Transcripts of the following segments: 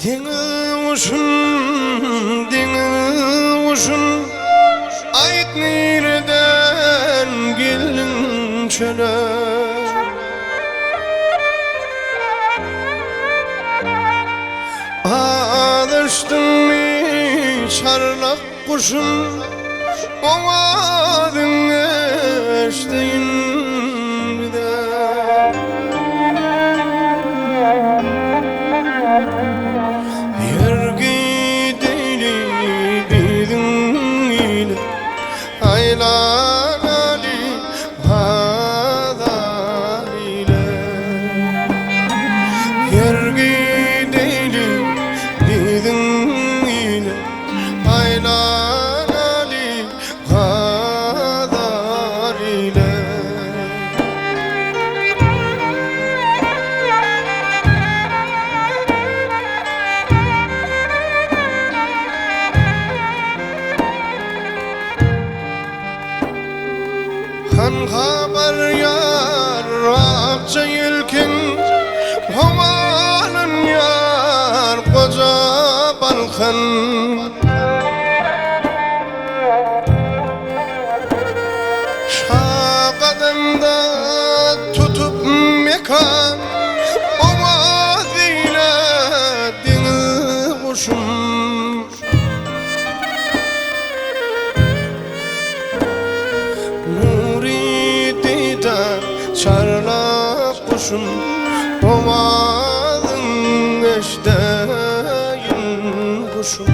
Deniz ayt nereden geldin çöle. Adıştın mı çarlak kuşun, omadın eşteyin bir de. Yer gideyli bidin ile aylan ali hadar ile. Yer gideyli bidin ile aylan ali hadar ile. Han haber yar akça yelken, havanın yar koca balkan. Şakadımda tutup mekan, omazıyla deniz kuşum. Çarlak kuşum, omadın eşdeyin kuşum.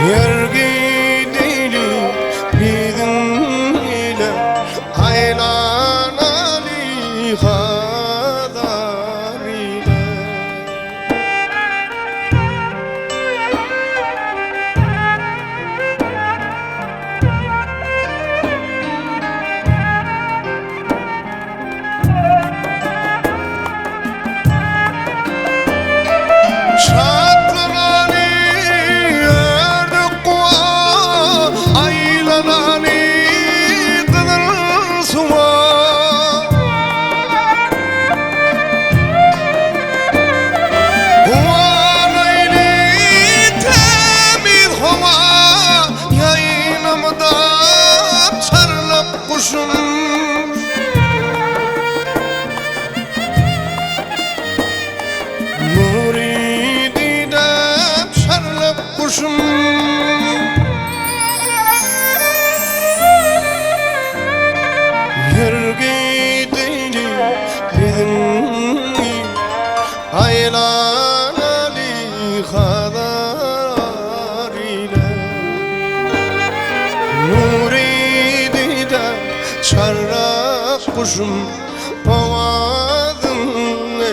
Yer gideyli bidin ile aylan ali hadar ile. Şatlani erdikwa aylanani kıdır suva. Huvanayli temiz hava, yayınımda çarlak kuşum. Kuşum yer gideyli bidin aylan ali hadar ile. Nuridide çarlak kuşum, omadın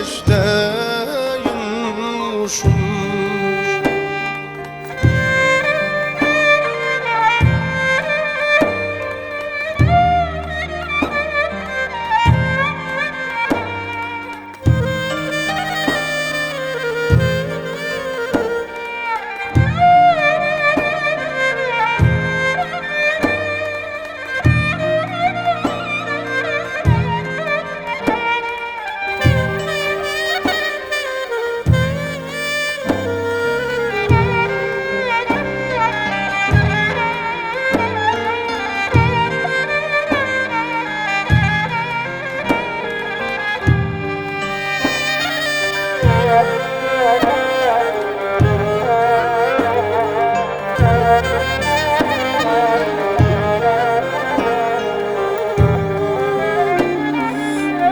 eşdeyin kuşum.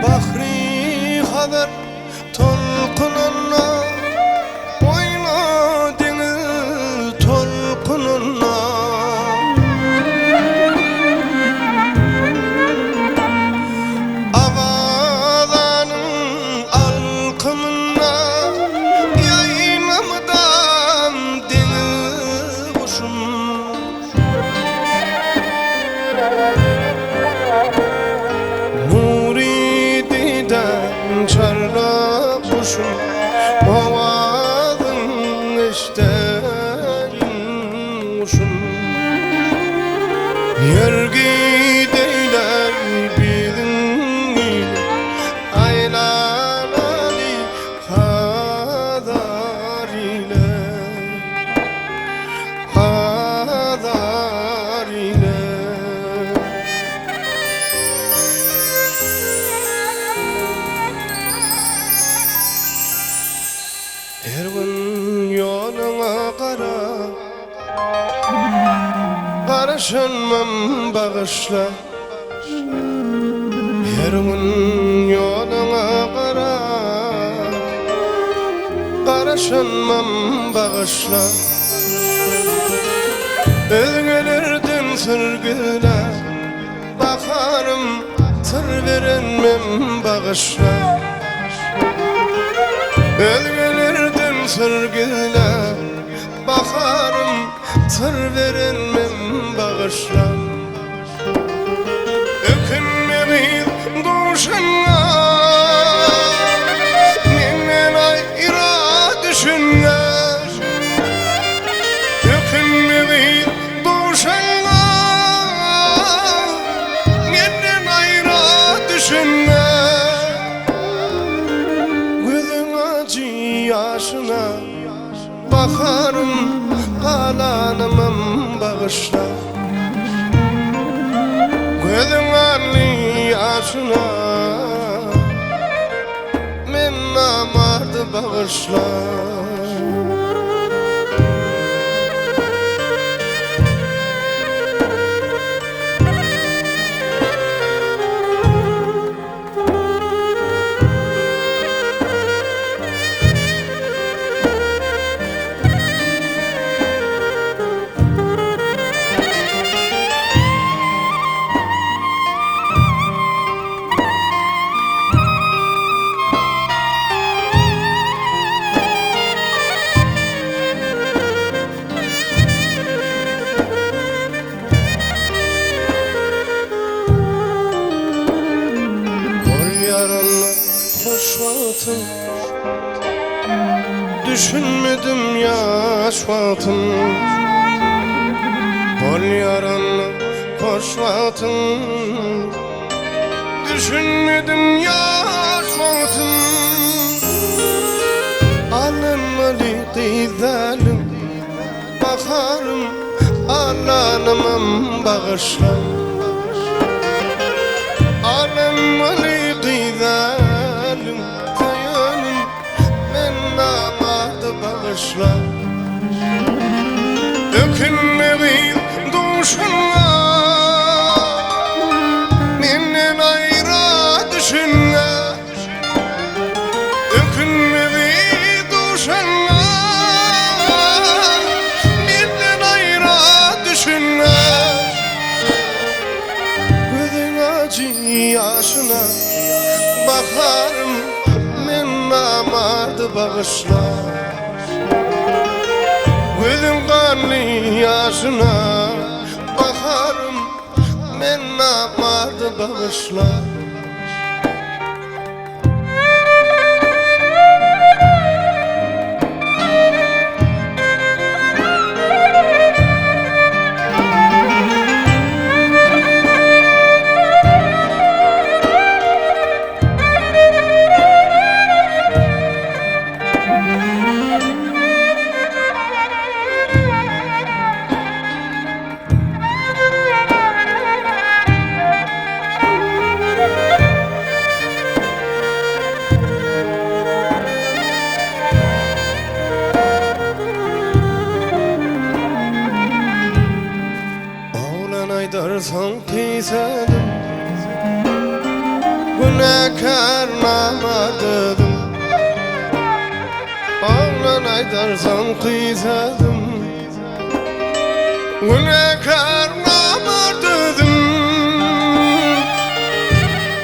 Bahri haber tolkununa, oyna deniz tolkununa. Avadanın alkımına, yayınımdan deniz kuşum. Çarlak kuşum, omadın eşdeyin kuşum. Yer gideyler bidin ile aylan ali hadar Her gün yoluna karışınmam bağışla. Her gün yoluna karışınmam bağışla. Özgülürdün sürgüle, bakarım tır verenmem bağışla. Özgülürdün sürgüle, bakarım tır verenmem bağışla. Ökünme bir duşunla, menden ayrı düşünme. Ökünme bir duşunla, menden ayrı düşünme. Gözün acı yaşına, bakarım kalanımam bağışla. Gözün acı yaşına, men namardı bağışla. Hoş vaktim, düşünmedim yaş vaktim. Bol yaranlı hoş vaktim, düşünmedim yaş vaktim. Alınmalı gidelim, bakarım alanımam bağışla. Alınmalı gidelim, kayanım men namadı bağışla. Ökünme bir duşunla, menden ayrı düşünme. Ökünme bir duşunla, menden ayrı düşünme. Gözün acı yaşına, bakarım men namardı bağışla. Gözüm kanlı yaşına, bakarım men namardı bağışla. Aydarsan kıysadım, günahkar namadım. Ağlan aydarsan kıysadım, günahkar namadım.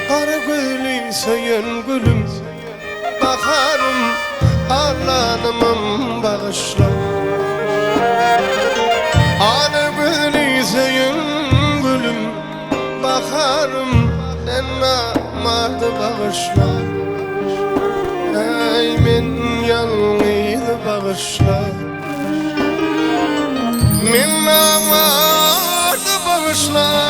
Kara gözlü sayın gülüm, bakarım Allah'ımam bağışla. Ana gözlü sayın gülüm, bakarım en namardı bağışla. Ey men yalnız bağışla, men namardı bağışla.